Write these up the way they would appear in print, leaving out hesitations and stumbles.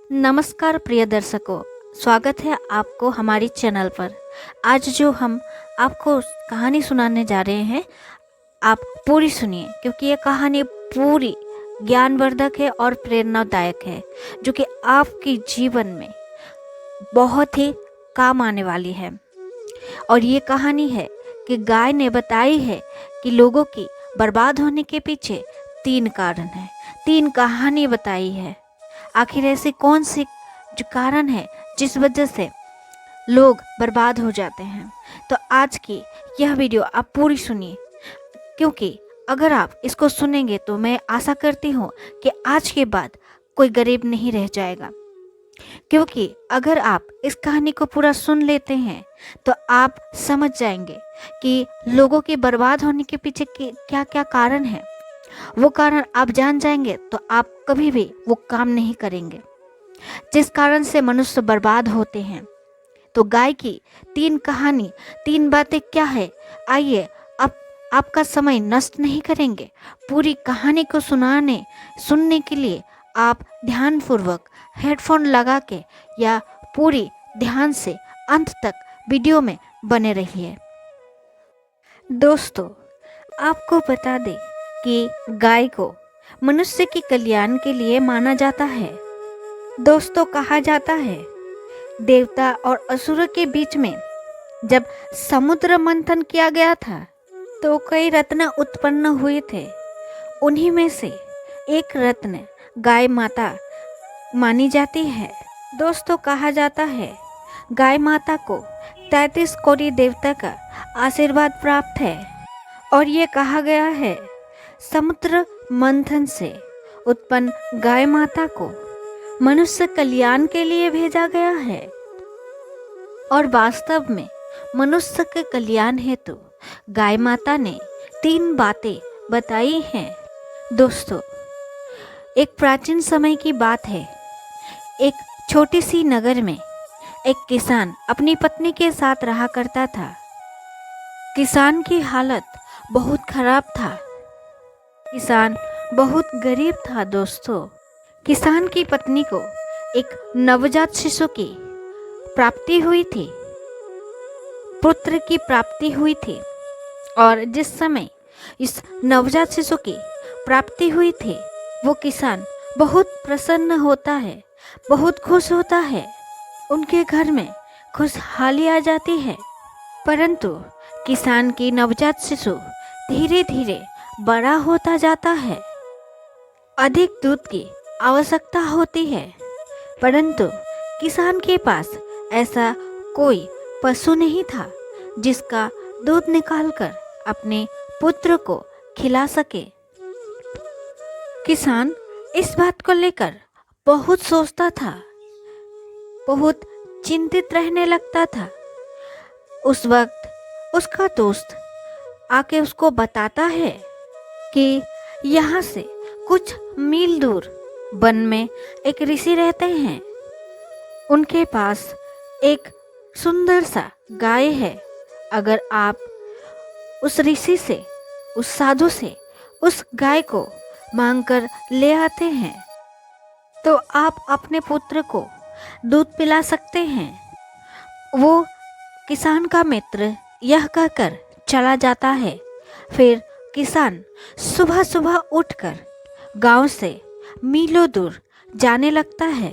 नमस्कार प्रिय दर्शकों, स्वागत है आपको हमारी चैनल पर। आज जो हम आपको कहानी सुनाने जा रहे हैं, आप पूरी सुनिए क्योंकि ये कहानी पूरी ज्ञानवर्धक है और प्रेरणादायक है, जो कि आपके जीवन में बहुत ही काम आने वाली है। और ये कहानी है कि गाय ने बताई है कि लोगों की बर्बाद होने के पीछे 3 कारण हैं। 3 कहानी बताई है। आखिर ऐसी कौन सी जो कारण है जिस वजह से लोग बर्बाद हो जाते हैं। तो आज की यह वीडियो आप पूरी सुनिए, क्योंकि अगर आप इसको सुनेंगे तो मैं आशा करती हूँ कि आज के बाद कोई गरीब नहीं रह जाएगा। क्योंकि अगर आप इस कहानी को पूरा सुन लेते हैं तो आप समझ जाएंगे कि लोगों के बर्बाद होने के पीछे क्या क्या कारण है। वो कारण आप जान जाएंगे तो आप कभी भी वो काम नहीं करेंगे जिस कारण से मनुष्य बर्बाद होते हैं। तो गाय की 3 कहानी, 3 बातें क्या है, आइए अब आपका समय नष्ट नहीं करेंगे। पूरी कहानी को सुनने के लिए आप ध्यानपूर्वक हेडफोन लगा के या पूरी ध्यान से अंत तक वीडियो में बने रहिए। दोस्तों, आपको बता दें कि गाय को मनुष्य के कल्याण के लिए माना जाता है। दोस्तों, कहा जाता है देवता और असुर के बीच में जब समुद्र मंथन किया गया था तो कई रत्न उत्पन्न हुए थे। उन्हीं में से एक रत्न गाय माता मानी जाती है। दोस्तों, कहा जाता है गाय माता को 33 कोटि देवता का आशीर्वाद प्राप्त है और ये कहा गया है समुद्र मंथन से उत्पन्न गाय माता को मनुष्य कल्याण के लिए भेजा गया है। और वास्तव में मनुष्य के कल्याण हेतु गाय माता ने 3 बातें बताई हैं। दोस्तों, एक प्राचीन समय की बात है। एक छोटी सी नगर में एक किसान अपनी पत्नी के साथ रहा करता था। किसान की हालत बहुत खराब था। किसान बहुत गरीब था। दोस्तों, किसान की पत्नी को एक नवजात शिशु की प्राप्ति हुई थी, पुत्र की प्राप्ति हुई थी। और जिस समय इस नवजात शिशु की प्राप्ति हुई थी, वो किसान बहुत प्रसन्न होता है, बहुत खुश होता है। उनके घर में खुशहाली आ जाती है। परंतु किसान की नवजात शिशु धीरे धीरे बड़ा होता जाता है। अधिक दूध की आवश्यकता होती है, परंतु किसान के पास ऐसा कोई पशु नहीं था जिसका दूध निकालकर अपने पुत्र को खिला सके। किसान इस बात को लेकर बहुत सोचता था, बहुत चिंतित रहने लगता था। उस वक्त उसका दोस्त आके उसको बताता है कि यहाँ से कुछ मील दूर वन में एक ऋषि रहते हैं। उनके पास एक सुंदर सा गाय है। अगर आप उस ऋषि से, उस साधु से उस गाय को मांगकर ले आते हैं तो आप अपने पुत्र को दूध पिला सकते हैं। वो किसान का मित्र यह कहकर चला जाता है। फिर किसान सुबह सुबह उठकर गांव से मीलों दूर जाने लगता है।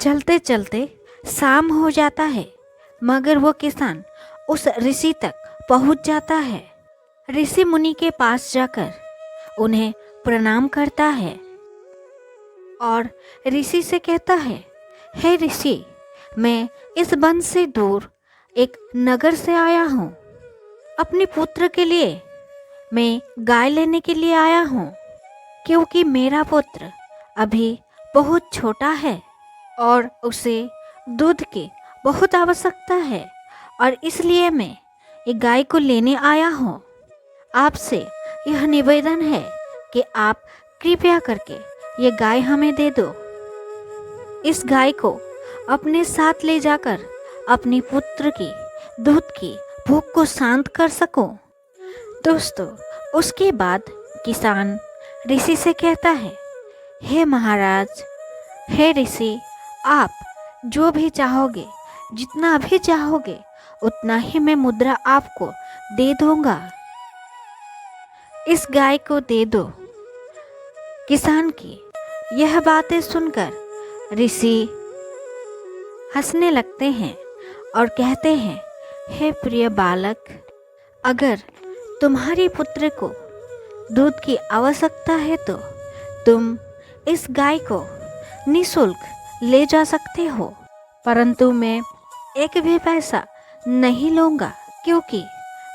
चलते चलते शाम हो जाता है, मगर वो किसान उस ऋषि तक पहुंच जाता है। ऋषि मुनि के पास जाकर उन्हें प्रणाम करता है और ऋषि से कहता है, हे ऋषि, मैं इस वन से दूर एक नगर से आया हूँ। अपने पुत्र के लिए मैं गाय लेने के लिए आया हूँ, क्योंकि मेरा पुत्र अभी बहुत छोटा है और उसे दूध की बहुत आवश्यकता है और इसलिए मैं ये गाय को लेने आया हूँ। आपसे यह निवेदन है कि आप कृपया करके ये गाय हमें दे दो। इस गाय को अपने साथ ले जाकर अपने पुत्र की दूध की भूख को शांत कर सको। दोस्तों, उसके बाद किसान ऋषि से कहता है, हे महाराज, हे ऋषि, आप जो भी चाहोगे, जितना भी चाहोगे, उतना ही मैं मुद्रा आपको दे दूंगा। इस गाय को दे दो। किसान की यह बातें सुनकर ऋषि हंसने लगते हैं और कहते हैं, हे प्रिय बालक, अगर तुम्हारी पुत्र को दूध की आवश्यकता है तो तुम इस गाय को निःशुल्क ले जा सकते हो, परंतु मैं एक भी पैसा नहीं लूँगा, क्योंकि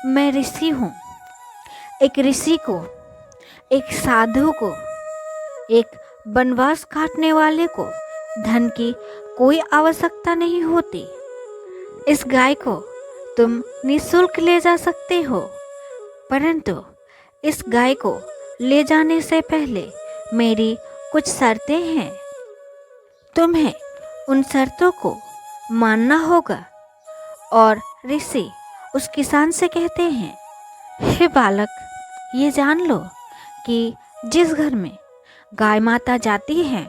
मैं ऋषि हूँ। एक ऋषि को, एक साधु को, एक वनवास काटने वाले को धन की कोई आवश्यकता नहीं होती। इस गाय को तुम निःशुल्क ले जा सकते हो, परंतु इस गाय को ले जाने से पहले मेरी कुछ शर्तें हैं। तुम्हें उन शर्तों को मानना होगा। और ऋषि उस किसान से कहते हैं, हे बालक, ये जान लो कि जिस घर में गाय माता जाती है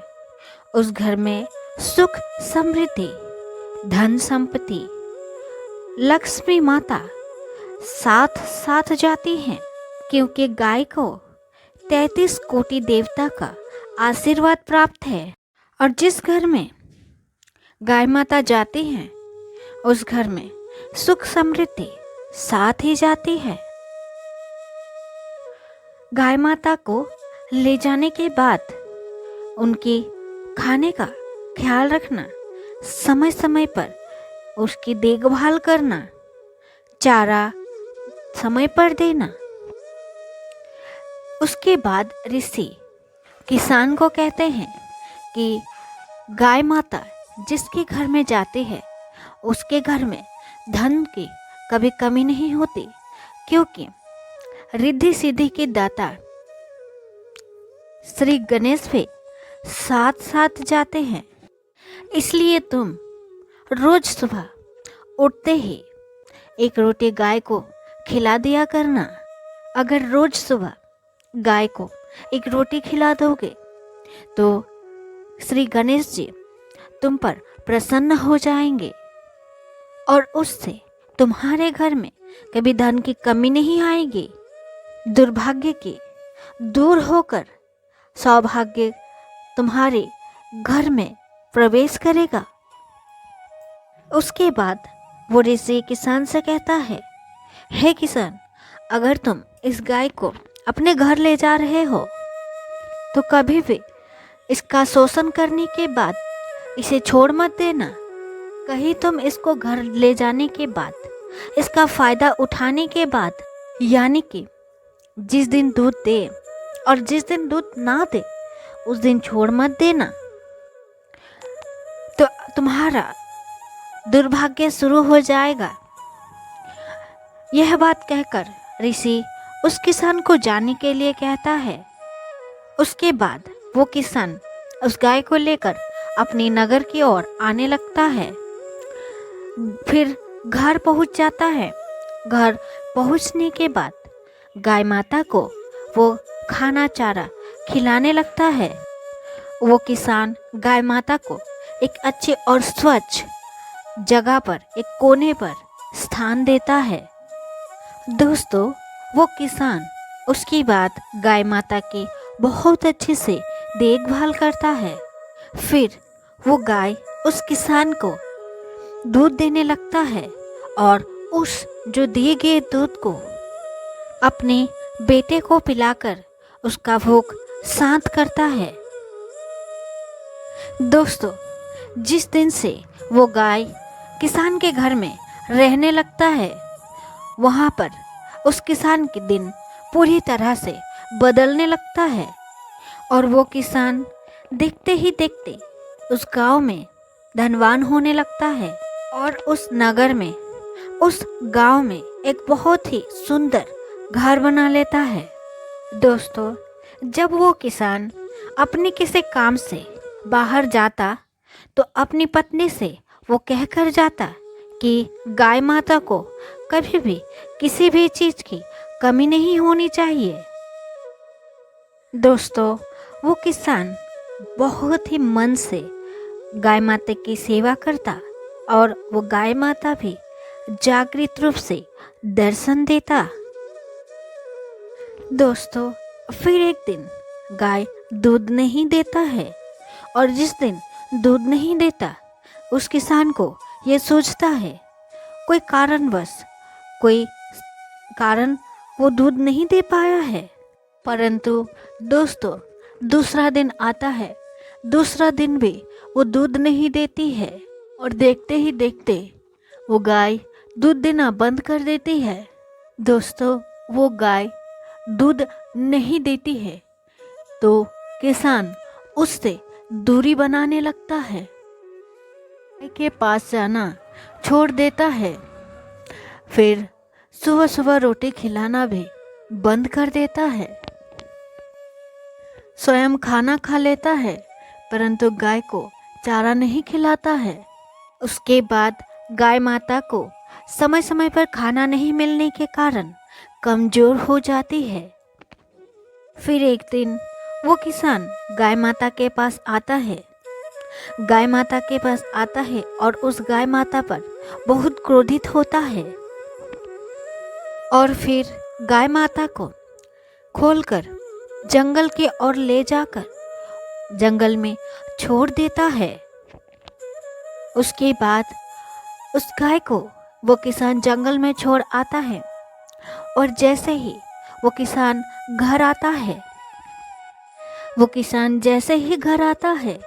उस घर में सुख समृद्धि, धन संपत्ति, लक्ष्मी माता साथ साथ जाती हैं, क्योंकि गाय को 33 कोटि देवता का आशीर्वाद प्राप्त है। और जिस घर में गाय माता जाती हैं उस घर में सुख समृद्धि साथ ही जाती है। गाय माता को ले जाने के बाद उनकी खाने का ख्याल रखना, समय समय पर उसकी देखभाल करना, चारा समय पर देना। उसके बाद ऋषि किसान को कहते हैं कि गाय माता जिसके घर में जाती है उसके घर में धन की कभी कमी नहीं होती, क्योंकि रिद्धि सिद्धि के दाता श्री गणेश भी साथ साथ जाते हैं। इसलिए तुम रोज सुबह उठते ही एक रोटी गाय को खिला दिया करना। अगर रोज सुबह गाय को एक रोटी खिला दोगे तो श्री गणेश जी तुम पर प्रसन्न हो जाएंगे और उससे तुम्हारे घर में कभी धन की कमी नहीं आएगी। दुर्भाग्य की दूर होकर सौभाग्य तुम्हारे घर में प्रवेश करेगा। उसके बाद वो ऋषि किसान से कहता है, हे किसान, अगर तुम इस गाय को अपने घर ले जा रहे हो तो कभी भी इसका शोषण करने के बाद इसे छोड़ मत देना। कहीं तुम इसको घर ले जाने के बाद इसका फ़ायदा उठाने के बाद, यानी कि जिस दिन दूध दे और जिस दिन दूध ना दे उस दिन छोड़ मत देना, तो तुम्हारा दुर्भाग्य शुरू हो जाएगा। यह बात कहकर ऋषि उस किसान को जाने के लिए कहता है। उसके बाद वो किसान उस गाय को लेकर अपनी नगर की ओर आने लगता है। फिर घर पहुंच जाता है। घर पहुंचने के बाद गाय माता को वो खाना चारा खिलाने लगता है। वो किसान गाय माता को एक अच्छे और स्वच्छ जगह पर, एक कोने पर स्थान देता है। दोस्तों, वो किसान उसकी बात गाय माता की बहुत अच्छे से देखभाल करता है। फिर वो गाय उस किसान को दूध देने लगता है और उस जो दिए गए दूध को अपने बेटे को पिलाकर उसका भूख शांत करता है। दोस्तों, जिस दिन से वो गाय किसान के घर में रहने लगता है, वहाँ पर उस किसान के दिन पूरी तरह से बदलने लगता है और वो किसान देखते ही देखते उस गांव में धनवान होने लगता है और उस नगर में, उस गांव में एक बहुत ही सुंदर घर बना लेता है। दोस्तों, जब वो किसान अपने किसी काम से बाहर जाता तो अपनी पत्नी से वो कहकर जाता कि गाय माता को कभी भी किसी भी चीज़ की कमी नहीं होनी चाहिए। दोस्तों, वो किसान बहुत ही मन से गाय माता की सेवा करता और वो गाय माता भी जागृत रूप से दर्शन देता। दोस्तों, फिर एक दिन गाय दूध नहीं देता है और जिस दिन दूध नहीं देता उस किसान को ये सोचता है कोई कारणवश, कोई कारण वो दूध नहीं दे पाया है। परंतु दोस्तों, दूसरा दिन आता है, दूसरा दिन भी वो दूध नहीं देती है और देखते ही देखते वो गाय दूध देना बंद कर देती है। दोस्तों, वो गाय दूध नहीं देती है तो किसान उससे दूरी बनाने लगता है, गाय के पास जाना छोड़ देता है। फिर सुबह सुबह रोटी खिलाना भी बंद कर देता है। स्वयं खाना खा लेता है परंतु गाय को चारा नहीं खिलाता है। उसके बाद गाय माता को समय समय पर खाना नहीं मिलने के कारण कमजोर हो जाती है। फिर एक दिन वो किसान गाय माता के पास आता है, गाय माता के पास आता है और उस गाय माता पर बहुत क्रोधित होता है और फिर गाय माता को खोलकर जंगल की ओर ले जाकर जंगल में छोड़ देता है। उसके बाद उस गाय को वो किसान जंगल में छोड़ आता है और जैसे ही वो किसान घर आता है, वो किसान जैसे ही घर आता है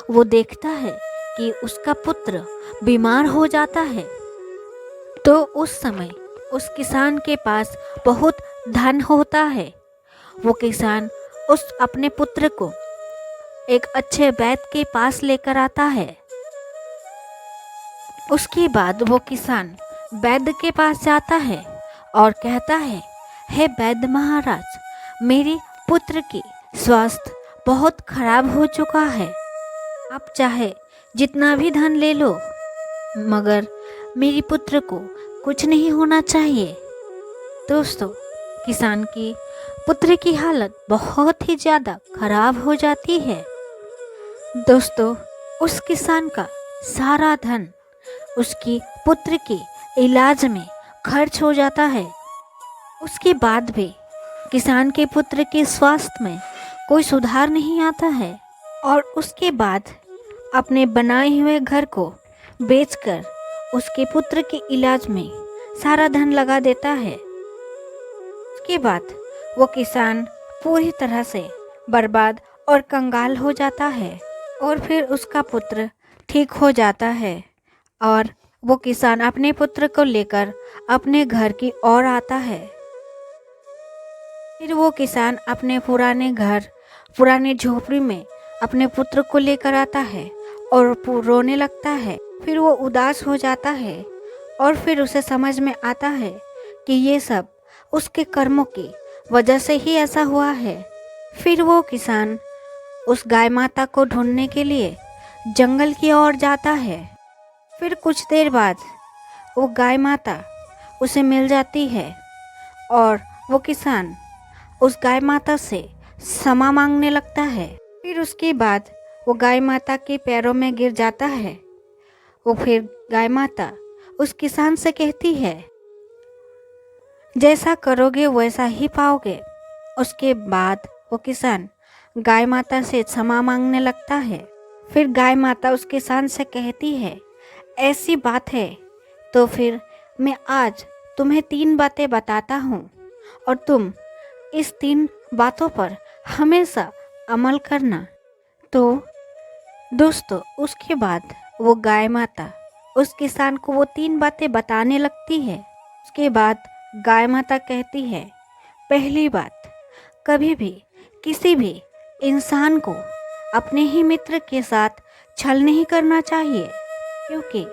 वो देखता है कि उसका पुत्र बीमार हो जाता है। तो उस समय उस किसान के पास बहुत धन होता है। वो किसान उस अपने पुत्र को एक अच्छे वैद्य के पास लेकर आता है। उसके बाद वो किसान वैद्य के पास जाता है और कहता है, हे वैद्य महाराज, मेरे पुत्र की स्वास्थ्य बहुत खराब हो चुका है। आप चाहे जितना भी धन ले लो मगर मेरे पुत्र को कुछ नहीं होना चाहिए। दोस्तों, किसान की पुत्र की हालत बहुत ही ज़्यादा खराब हो जाती है। दोस्तों, उस किसान का सारा धन उसकी पुत्र के इलाज में खर्च हो जाता है। उसके बाद भी किसान के पुत्र के स्वास्थ्य में कोई सुधार नहीं आता है और उसके बाद अपने बनाए हुए घर को बेचकर उसके पुत्र के इलाज में सारा धन लगा देता है। उसके बाद वो किसान पूरी तरह से बर्बाद और कंगाल हो जाता है और फिर उसका पुत्र ठीक हो जाता है और वो किसान अपने पुत्र को लेकर अपने घर की ओर आता है। फिर वो किसान अपने पुराने घर, पुरानी झोपड़ी में अपने पुत्र को लेकर आता है और रोने लगता है। फिर वो उदास हो जाता है और फिर उसे समझ में आता है कि ये सब उसके कर्मों की वजह से ही ऐसा हुआ है। फिर वो किसान उस गाय माता को ढूंढने के लिए जंगल की ओर जाता है। फिर कुछ देर बाद वो गाय माता उसे मिल जाती है और वो किसान उस गाय माता से क्षमा मांगने लगता है। फिर उसके बाद वो गाय माता के पैरों में गिर जाता है। वो फिर गाय माता उस किसान से कहती है, जैसा करोगे वैसा ही पाओगे। उसके बाद वो किसान गाय माता से क्षमा मांगने लगता है। फिर गाय माता उस किसान से कहती है, ऐसी बात है तो फिर मैं आज तुम्हें 3 बातें बताता हूँ और तुम इस 3 बातों पर हमेशा अमल करना। तो दोस्तों, उसके बाद वो गाय माता उस किसान को वो 3 बातें बताने लगती है। उसके बाद गाय माता कहती है, पहली बात, कभी भी किसी भी इंसान को अपने ही मित्र के साथ छल नहीं करना चाहिए, क्योंकि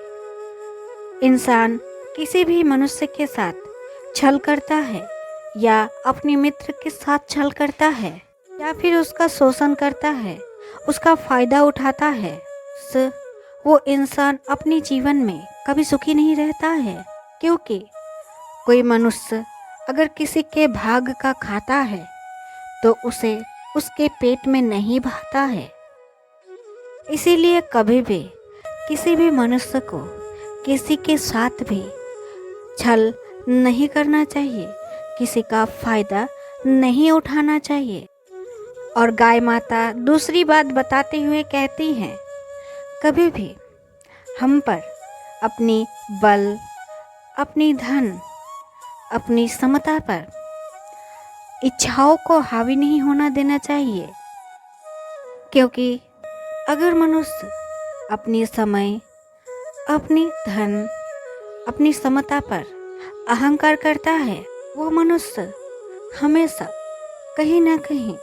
इंसान किसी भी मनुष्य के साथ छल करता है या अपने मित्र के साथ छल करता है या फिर उसका शोषण करता है, उसका फ़ायदा उठाता है, वो इंसान अपने जीवन में कभी सुखी नहीं रहता है। क्योंकि कोई मनुष्य अगर किसी के भाग का खाता है तो उसे उसके पेट में नहीं भाता है। इसीलिए कभी भी किसी भी मनुष्य को किसी के साथ भी छल नहीं करना चाहिए, किसी का फायदा नहीं उठाना चाहिए। और गाय माता दूसरी बात बताते हुए कहती हैं, कभी भी हम पर अपनी बल, अपनी धन, अपनी समता पर इच्छाओं को हावी नहीं होना देना चाहिए। क्योंकि अगर मनुष्य अपनी समय, अपनी धन, अपनी समता पर अहंकार करता है, वो मनुष्य हमेशा कहीं ना कहीं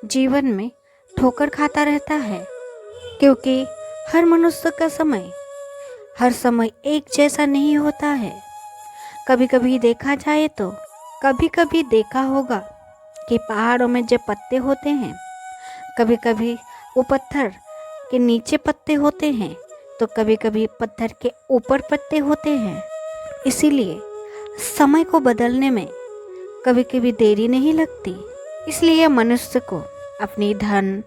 जीवन में ठोकर खाता रहता है। क्योंकि हर मनुष्य का समय हर समय एक जैसा नहीं होता है। कभी कभी देखा जाए तो कभी कभी देखा होगा कि पहाड़ों में जब पत्ते होते हैं, कभी कभी वो पत्थर के नीचे पत्ते होते हैं, तो कभी कभी पत्थर के ऊपर पत्ते होते हैं। इसीलिए समय को बदलने में कभी कभी देरी नहीं लगती। इसलिए मनुष्य को अपनी धन,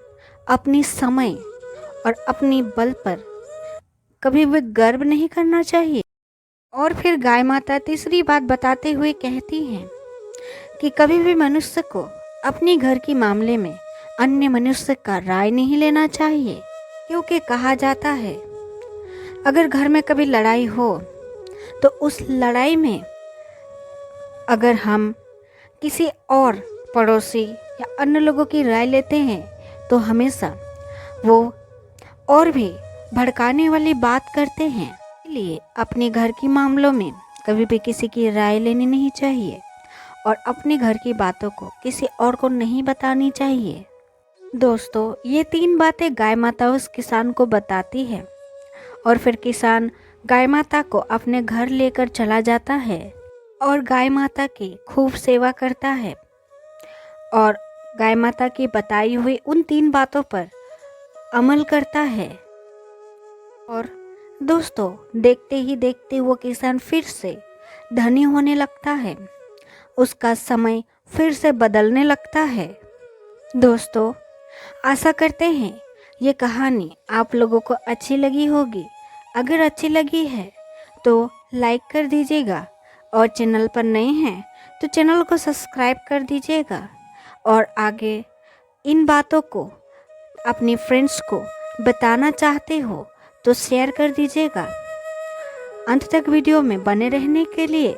अपनी समय और अपनी बल पर कभी भी गर्व नहीं करना चाहिए। और फिर गाय माता तीसरी बात बताते हुए कहती हैं कि कभी भी मनुष्य को अपने घर के मामले में अन्य मनुष्य का राय नहीं लेना चाहिए। क्योंकि कहा जाता है, अगर घर में कभी लड़ाई हो तो उस लड़ाई में अगर हम किसी और पड़ोसी या अन्य लोगों की राय लेते हैं तो हमेशा वो और भी भड़काने वाली बात करते हैं। इसलिए अपने घर के मामलों में कभी भी किसी की राय लेनी नहीं चाहिए और अपने घर की बातों को किसी और को नहीं बतानी चाहिए। दोस्तों, ये 3 बातें गाय माता उस किसान को बताती है और फिर किसान गाय माता को अपने घर लेकर चला जाता है और गाय माता की खूब सेवा करता है और गाय माता की बताई हुई उन 3 बातों पर अमल करता है। और दोस्तों, देखते ही देखते वो किसान फिर से धनी होने लगता है, उसका समय फिर से बदलने लगता है। दोस्तों, आशा करते हैं ये कहानी आप लोगों को अच्छी लगी होगी। अगर अच्छी लगी है तो लाइक कर दीजिएगा और चैनल पर नए हैं तो चैनल को सब्सक्राइब कर दीजिएगा और आगे इन बातों को अपने फ्रेंड्स को बताना चाहते हो तो शेयर कर दीजिएगा। अंत तक वीडियो में बने रहने के लिए